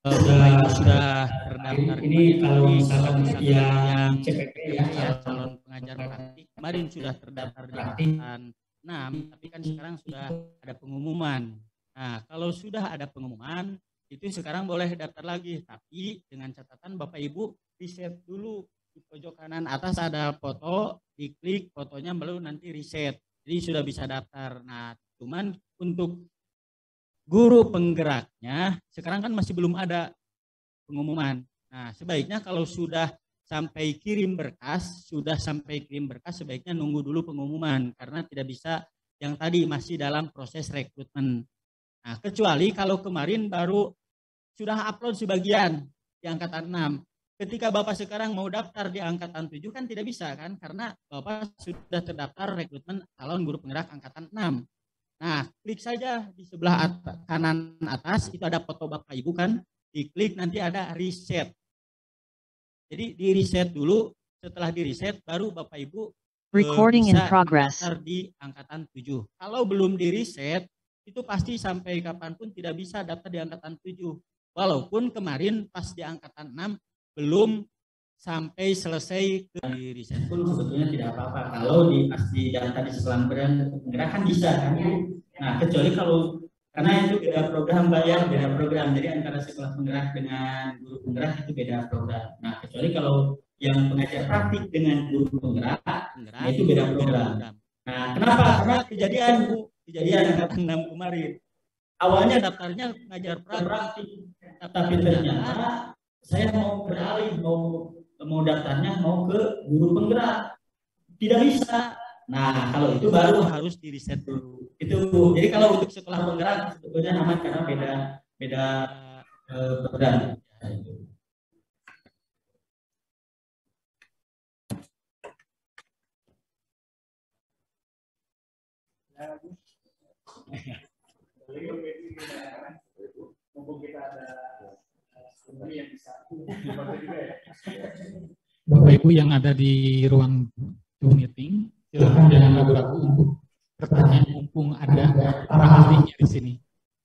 Bapak Ibu sudah terdaftar ini kalau misalkan yang CPP ya calon pengajar praktik kemarin sudah terdaftar di angkatan 6, tapi kan sekarang sudah ada pengumuman. Nah, kalau sudah ada pengumuman, itu sekarang boleh daftar lagi, tapi dengan catatan Bapak Ibu riset dulu di pojok kanan atas ada foto, diklik fotonya baru nanti riset. Jadi sudah bisa daftar. Nah, cuman untuk guru penggeraknya sekarang kan masih belum ada pengumuman. Nah, sebaiknya kalau sudah sampai kirim berkas, sebaiknya nunggu dulu pengumuman karena tidak bisa yang tadi masih dalam proses rekrutmen. Nah, kecuali kalau kemarin baru sudah upload sebagian di angkatan 6. Ketika Bapak sekarang mau daftar di angkatan 7 kan tidak bisa kan karena Bapak sudah terdaftar rekrutmen calon guru penggerak angkatan 6. Nah, klik saja di sebelah kanan atas itu ada foto Bapak Ibu kan, diklik nanti ada reset. Jadi di reset dulu, setelah di reset baru Bapak Ibu bisa daftar di angkatan 7. Kalau belum di reset, itu pasti sampai kapanpun tidak bisa daftar di angkatan 7. Walaupun kemarin pas di angkatan 6 belum sampai selesai di reset pun sebetulnya tidak apa-apa. Kalau pas di data di sekolah penggerak kan bisa kan. Nah, kecuali kalau karena itu beda program bayar, beda program. Jadi antara sekolah penggerak dengan guru penggerak itu beda program. Nah, kecuali kalau yang pengajar praktik dengan guru penggerak itu beda program. Nah, kenapa? Karena kejadian angkatan 6 kemarin. Awalnya daftarnya pengajar praktik, tapi ternyata saya mau beralih, mau daftarnya mau ke guru penggerak. Tidak bisa. Nah, kalau itu baru harus di reset dulu. Itu. Jadi kalau untuk sekolah penggerak sebetulnya aman karena beda program. Bapak Ibu yang ada di ruang Zoom meeting, silakan jangan ragu-ragu untuk bertanya mumpung ada para ahlinya di sini.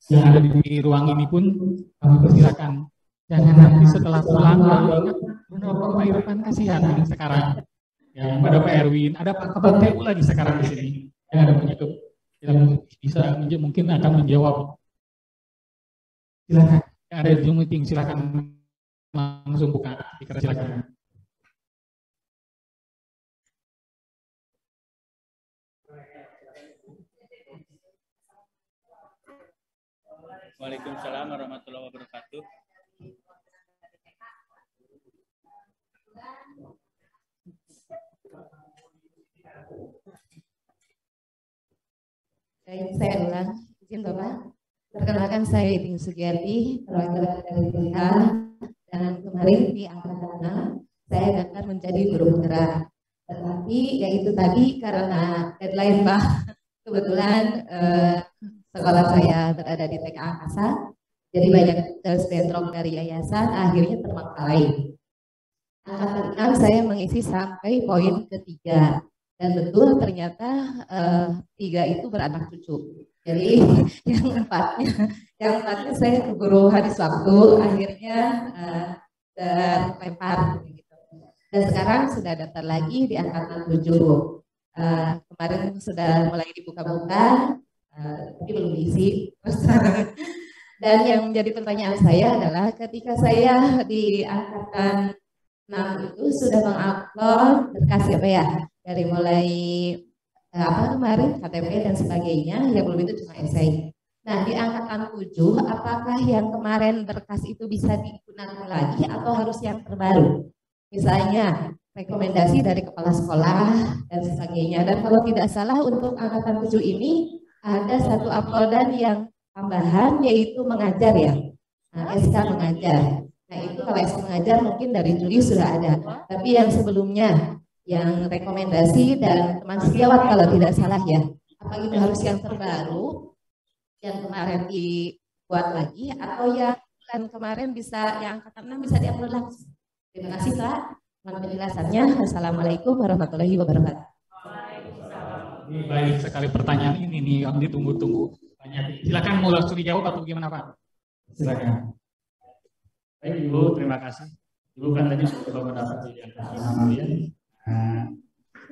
Yang ada di ruang ini pun kami persilakan. Jangan nanti setelah pulang lalu ingat benar Pak Irfan kasihan yang sekarang. Ya, ada Pak Erwin, ada Pak Ketua TU lagi sekarang di sini. Yang ada begitu. Kita bisa mungkin akan menjawab Silakan. Yang ada di Zoom meeting silakan langsung buka speaker, silakan. Waalaikumsalam warahmatullahi wabarakatuh. Baik, saya ulang. Izin Bapak. Perkenalkan saya Iting Sugiyati, perwakilan dari BK, dan kemarin di angkatan 6 saya daftar menjadi guru penggerak. Tetapi yaitu tadi karena deadline Pak, kebetulan sekolah saya berada di TK Angkasa, jadi banyak tugas bentrok dari yayasan, akhirnya terbengkalai. Angkatan 6 saya mengisi sampai poin ketiga. Dan betul ternyata 3 itu beranak cucu. Jadi yang empatnya saya keburu habis waktu, akhirnya terlempar gitu. Dan sekarang sudah daftar lagi di angkatan 7. Kemarin sudah mulai dibuka-buka, tapi belum diisi. Dan yang menjadi pertanyaan saya adalah ketika saya di angkatan 6 itu sudah mengupload berkas apa ya? Dari mulai kemarin KTP dan sebagainya, yang belum itu cuma esai. Nah, di angkatan 7, apakah yang kemarin berkas itu bisa digunakan lagi atau harus yang terbaru? Misalnya rekomendasi dari kepala sekolah dan sebagainya. Dan kalau tidak salah untuk angkatan 7 ini ada satu uploadan yang tambahan, yaitu mengajar ya. Nah, SK mengajar. Nah, itu kalau SK mengajar mungkin dari Juli sudah ada. Tapi yang sebelumnya yang rekomendasi dan teman sejawat kalau tidak salah ya, apa itu harus yang terbaru yang kemarin dibuat lagi atau yang kan kemarin bisa yang angkatan 6 bisa diupload langsung. Terima kasih Pak. Mohon penjelasannya. Assalamualaikum warahmatullahi wabarakatuh. Baik sekali pertanyaan ini nih yang ditunggu-tunggu. Silakan mau langsung dijawab atau gimana Pak? Silakan. Baik Ibu, terima kasih. Ibu kan tadi sudah mendapat di angkatan 6 ya.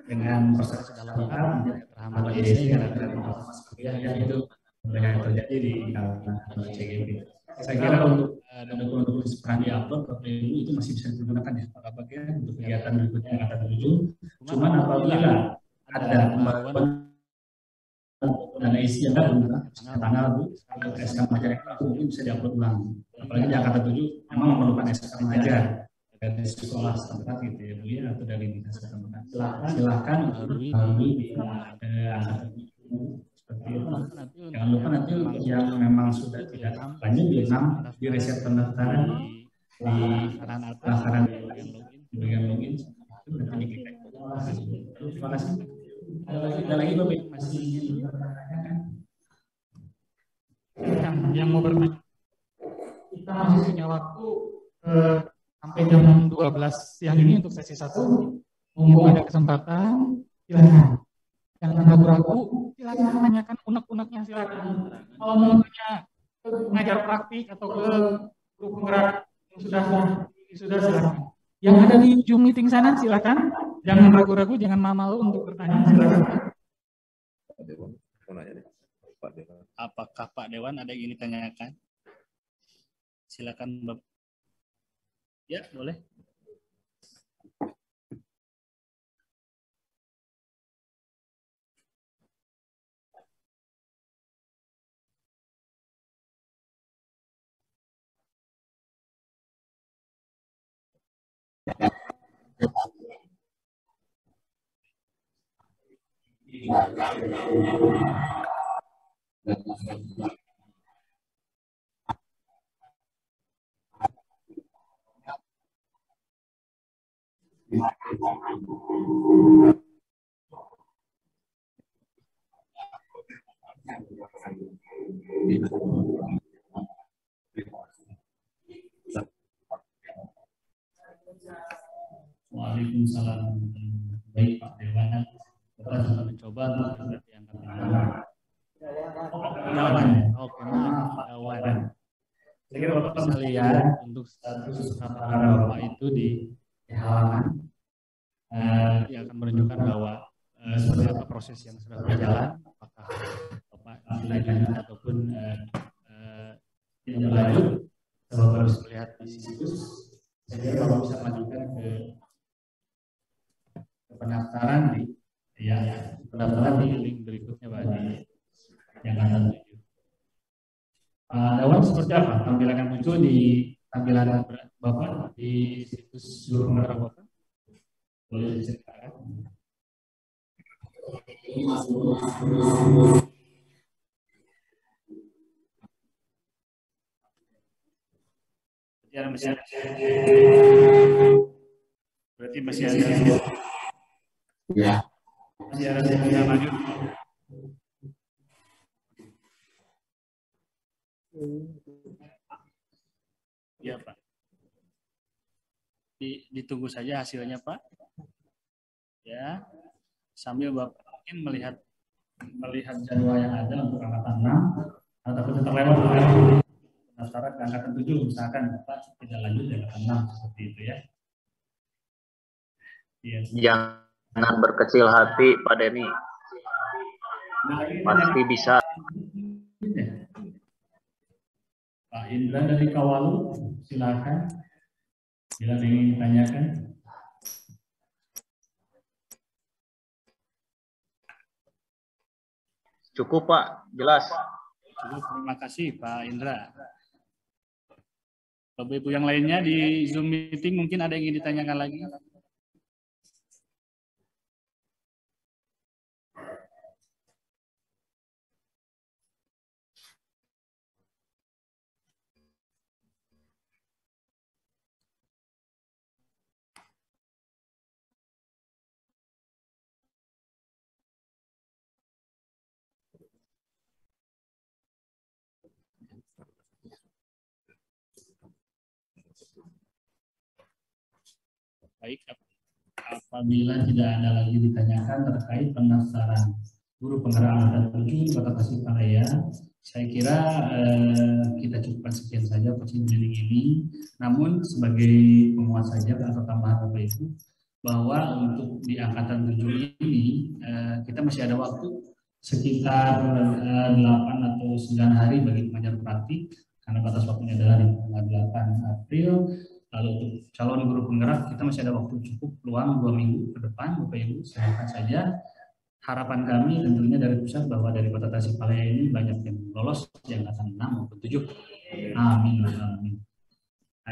Dengan proses sudah lengkap, terhambat IDC karena proses kuliah yang itu banyak terjadi di kalangan CGP. Saya kira untuk dokumen-dokumen pernah diupload Bapak Ibu itu masih bisa digunakan ya Pak Bagian untuk kegiatan berikutnya angkatan 7. Cuman apabila ada kemampuan dana isi yang menggunakan tanggal SK mengajar mungkin bisa diupload ulang. Apalagi di angkatan 7 memang memerlukan SK mengajar dari sekolah setempat gitu ya Bu ya, atau dari dinas setempat. Silakan melalui di angkatan 7 seperti itu. Jangan lupa nanti yang memang sudah tidak lanjut di 6 di resep pendaftaran di pendaftaran di bagian login itu nanti diklik. Terima kasih. Ada lagi Bapak yang masih ingin bertanya? Yang mau bertanya, kita masih punya waktu sampai jam 12 siang ini untuk sesi 1. Mumpung ada kesempatan, silakan. Jangan ragu-ragu, silakan tanyakan unek-uneknya, silakan. Kalau mau tanya ke pengajar praktik atau ke guru penggerak yang sudah silakan. Yang ada di Zoom meeting sana silakan. Jangan ragu-ragu, jangan malu untuk bertanya, silakan. Apakah Pak Dewan ada yang ingin ditanyakan? Silakan Bapak. Ya, boleh. Waalaikumsalam. Baik Pak Dewan, kita sudah mencoba untuk yang Oke, Dewan. Saya kira Bapak bisa lihat untuk status para Bapak itu di halaman yang akan menunjukkan bahwa seperti apa proses yang sudah berjalan, apakah Bapak lanjut ataupun tidak lanjut, kalau harus melihat di situs, saya kira Bapak bisa lanjutkan ke pendaftaran di pendaftaran di link berikutnya Pak di yang akan menuju. Dawan seperti apa tampilan yang muncul di tampilan Bapak di situs guru penggerak Bapak? Boleh diceritakan? Berarti masih ada ya. Masih ada yang lanjut. Ya Pak. Ditunggu saja hasilnya Pak. Ya. Sambil Bapak mungkin melihat jadwal yang ada untuk angkatan 6 atau tetap lewat pendaftaran ke angkatan 7 misalkan Bapak tidak lanjut di angkatan 6 seperti itu ya. Iya. Jangan berkecil hati Pak Denny. Pasti bisa. Pak Indra dari Kawalu, silakan. Bila ingin ditanyakan. Cukup Pak, jelas. Cukup, terima kasih Pak Indra. Bapak Ibu yang lainnya di Zoom meeting mungkin ada yang ingin ditanyakan lagi? Baik, apabila tidak ada lagi ditanyakan terkait pendaftaran guru penggerak angkatan 7 Kota Tasikmalaya, saya kira kita cukupkan sekian saja presentation ini. Namun sebagai penguat saja atau tambahan Bapak Ibu, bahwa untuk di angkatan 7 ini kita masih ada waktu sekitar 8 atau 9 hari bagi pengajar praktik, karena batas waktunya adalah di tanggal 8 April. Lalu untuk calon guru penggerak kita masih ada waktu cukup peluang 2 minggu ke depan Bapak Ibu, silakan saja. Harapan kami tentunya dari pusat bahwa dari Kota Tasikmalaya ini banyak yang lolos yang angkatan 6 maupun 7. Amin. Amin.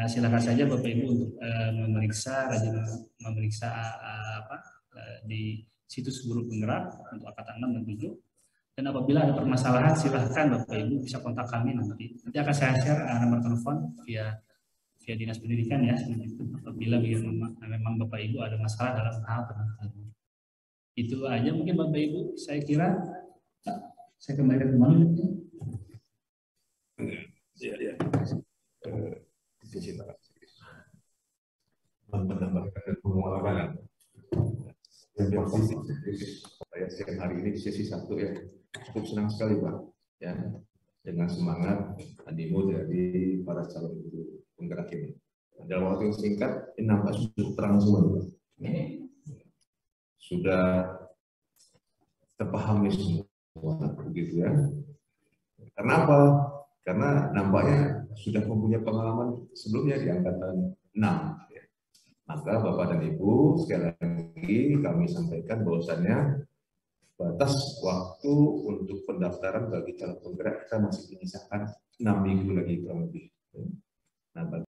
Silakan saja Bapak Ibu untuk memeriksa di situs guru penggerak untuk angkatan 6 dan 7. Dan apabila ada permasalahan silahkan Bapak Ibu bisa kontak kami nanti. Nanti akan saya share nomor telepon via Dinas Pendidikan ya, apabila memang Bapak Ibu ada masalah dalam hal pendaftaran. Itu aja mungkin Bapak Ibu, saya kira saya kembali ke mana? Ya. Menambahkan pengalaman yang saya siang hari ini di sesi 1 ya, cukup senang sekali Pak ya, dengan semangat animo dari para calon guru penggerak ini. Dalam waktu yang singkat, ini nampak sudah terang semua, sudah terpahami semua, begitu ya. Karena apa? Karena nampaknya sudah mempunyai pengalaman sebelumnya di angkatan 6. Ya. Maka Bapak dan Ibu, sekali lagi kami sampaikan bahwasannya batas waktu untuk pendaftaran bagi calon penggerak kita masih menyisakan 6 minggu lagi kurang lebih. Nah,